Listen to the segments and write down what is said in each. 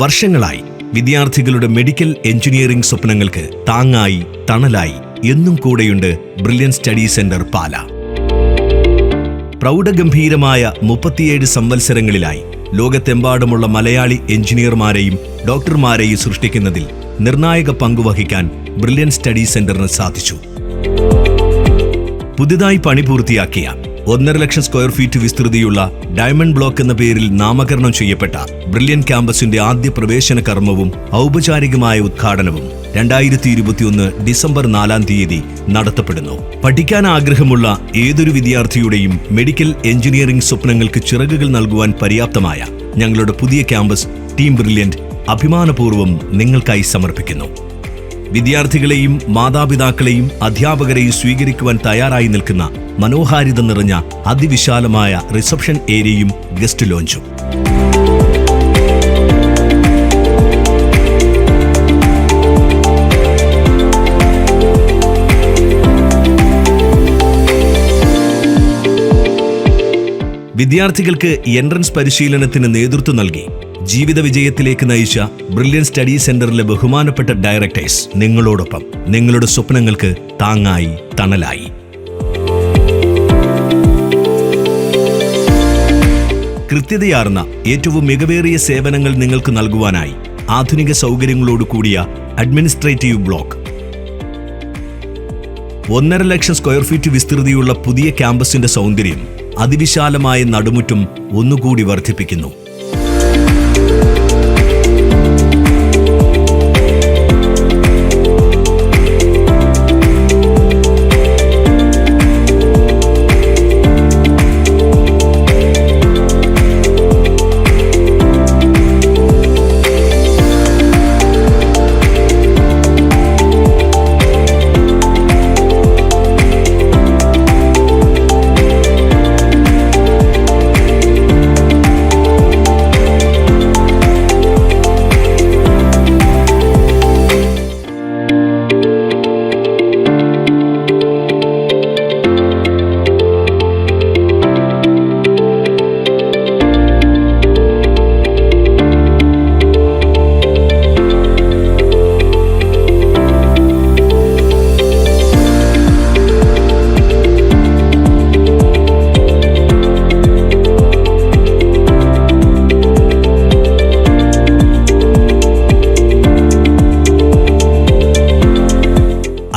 വർഷങ്ങളായി വിദ്യാർത്ഥികളുടെ medical engineering സ്വപ്നങ്ങൾക്ക് താങ്ങായി തണലായി എന്നും കൂടെയുണ്ട് ബ്രില്യന്റ് സ്റ്റഡി സെന്റർ പാല. പ്രൗഢഗംഭീരമായ 37 സംവത്സരങ്ങളിലായി ലോകത്തെമ്പാടുമുള്ള മലയാളി എഞ്ചിനീയർമാരെയും ഡോക്ടർമാരെയും സൃഷ്ടിക്കുന്നതിൽ നിർണായക പങ്കുവഹിക്കാൻ ബ്രില്യന്റ് സ്റ്റഡി സെന്ററിന് സാധിച്ചു. പുതുതായി പണി പൂർത്തിയാക്കിയ 1.5 ലക്ഷം സ്ക്വയർ ഫീറ്റ് വിസ്തൃതിയുള്ള ഡയമണ്ട് ബ്ലോക്ക് എന്ന പേരിൽ നാമകരണം ചെയ്യപ്പെട്ട ബ്രില്യന്റ് ക്യാമ്പസിന്റെ ആദ്യ പ്രവേശന കർമ്മവും ഔപചാരികമായ ഉദ്ഘാടനവും 2021 ഡിസംബർ 4-ാം തീയതി നടത്തപ്പെടുന്നു. പഠിക്കാൻ ആഗ്രഹമുള്ള ഏതൊരു വിദ്യാർത്ഥിയുടെയും മെഡിക്കൽ എഞ്ചിനീയറിംഗ് സ്വപ്നങ്ങൾക്ക് ചിറകുകൾ നൽകുവാൻ പര്യാപ്തമായ ഞങ്ങളുടെ പുതിയ ക്യാമ്പസ് ടീം ബ്രില്യന്റ് അഭിമാനപൂർവ്വം നിങ്ങൾക്കായി സമർപ്പിക്കുന്നു. വിദ്യാർത്ഥികളെയും മാതാപിതാക്കളെയും അധ്യാപകരെയും സ്വീകരിക്കുവാൻ തയ്യാറായി നിൽക്കുന്ന മനോഹാരിത നിറഞ്ഞ അതിവിശാലമായ റിസപ്ഷൻ ഏരിയയും ഗസ്റ്റ് ലോഞ്ചും. വിദ്യാർത്ഥികൾക്ക് എൻട്രൻസ് പരിശീലനത്തിന് നേതൃത്വം നൽകി ജീവിത വിജയത്തിലേക്ക് നയിച്ച ബ്രില്യന്റ് സ്റ്റഡി സെന്ററിലെ ബഹുമാനപ്പെട്ട ഡയറക്ടേഴ്സ് നിങ്ങളോടൊപ്പം, നിങ്ങളുടെ സ്വപ്നങ്ങൾക്ക് താങ്ങായി തണലായി. കൃത്യതയാർന്ന ഏറ്റവും മികവേറിയ സേവനങ്ങൾ നിങ്ങൾക്ക് നൽകുവാനായി ആധുനിക സൗകര്യങ്ങളോട് കൂടിയ അഡ്മിനിസ്ട്രേറ്റീവ് ബ്ലോക്ക്, 1.5 ലക്ഷം സ്ക്വയർ ഫീറ്റ് വിസ്തൃതിയുള്ള പുതിയ ക്യാമ്പസിന്റെ സൗന്ദര്യം അതിവിശാലമായ നടുമുറ്റം ഒന്നുകൂടി വർദ്ധിപ്പിക്കുന്നു.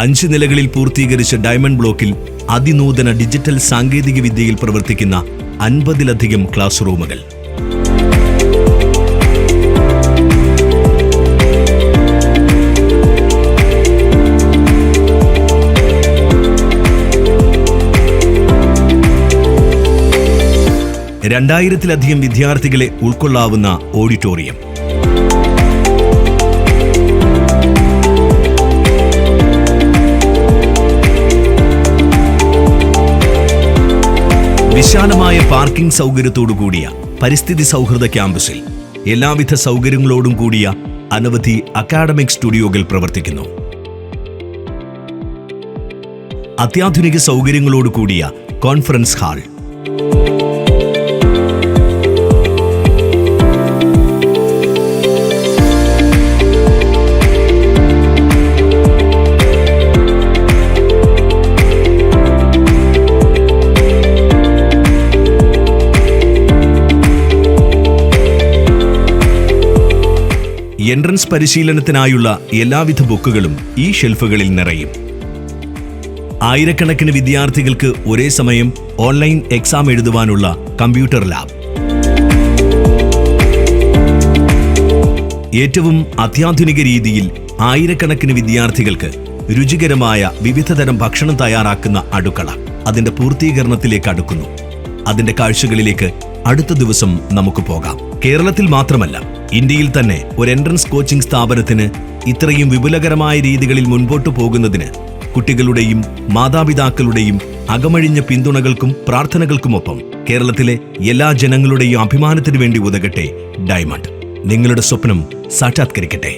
അഞ്ച് നിലകളിൽ പൂർത്തീകരിച്ച ഡയമണ്ട് ബ്ലോക്കിൽ അതിനൂതന ഡിജിറ്റൽ സാങ്കേതിക വിദ്യയിൽ പ്രവർത്തിക്കുന്ന 50-ലധികം ക്ലാസ് റൂമുകൾ. രണ്ടായിരത്തിലധികം വിദ്യാർത്ഥികളെ ഉൾക്കൊള്ളാവുന്ന ഓഡിറ്റോറിയം. വിശാലമായ പാർക്കിംഗ് സൗകര്യത്തോടുകൂടിയ പരിസ്ഥിതി സൗഹൃദ ക്യാമ്പസിൽ എല്ലാവിധ സൗകര്യങ്ങളോടും കൂടിയ അനവധി അക്കാഡമിക് സ്റ്റുഡിയോകൾ പ്രവർത്തിക്കുന്നു. അത്യാധുനിക സൗകര്യങ്ങളോട് കൂടിയ കോൺഫറൻസ് ഹാൾ, എൻട്രൻസ് പരിശീലനത്തിനായുള്ള എല്ലാവിധ ബുക്കുകളും ഈ ഷെൽഫുകളിൽ നിറയും. ആയിരക്കണക്കിന് വിദ്യാർത്ഥികൾക്ക് ഒരേ സമയം ഓൺലൈൻ എക്സാം എഴുതുവാനുള്ള കമ്പ്യൂട്ടർ ലാബ്, ഏറ്റവും അത്യാധുനിക രീതിയിൽ ആയിരക്കണക്കിന് വിദ്യാർത്ഥികൾക്ക് രുചികരമായ വിവിധതരം ഭക്ഷണം തയ്യാറാക്കുന്ന അടുക്കള അതിന്റെ പൂർത്തീകരണത്തിലേക്ക് അടുക്കുന്നു. അതിന്റെ കാഴ്ചകളിലേക്ക് അടുത്ത ദിവസം നമുക്ക് പോകാം. കേരളത്തിൽ മാത്രമല്ല, ഇന്ത്യയിൽ തന്നെ ഒരു എൻട്രൻസ് കോച്ചിംഗ് സ്ഥാപനത്തിന് ഇത്രയും വിപുലകരമായ രീതികളിൽ മുൻപോട്ടു പോകുന്നതിന് കുട്ടികളുടെയും മാതാപിതാക്കളുടെയും അകമഴിഞ്ഞ പിന്തുണകൾക്കും പ്രാർത്ഥനകൾക്കുമൊപ്പം കേരളത്തിലെ എല്ലാ ജനങ്ങളുടെയും അഭിമാനത്തിനു വേണ്ടി ഉതകട്ടെ ഡയമണ്ട്. നിങ്ങളുടെ സ്വപ്നം സാക്ഷാത്കരിക്കട്ടെ.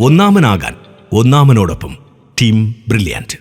ഒന്നാമനാകാൻ ഒന്നാമനോടൊപ്പം ടീം ബ്രില്യന്റ്.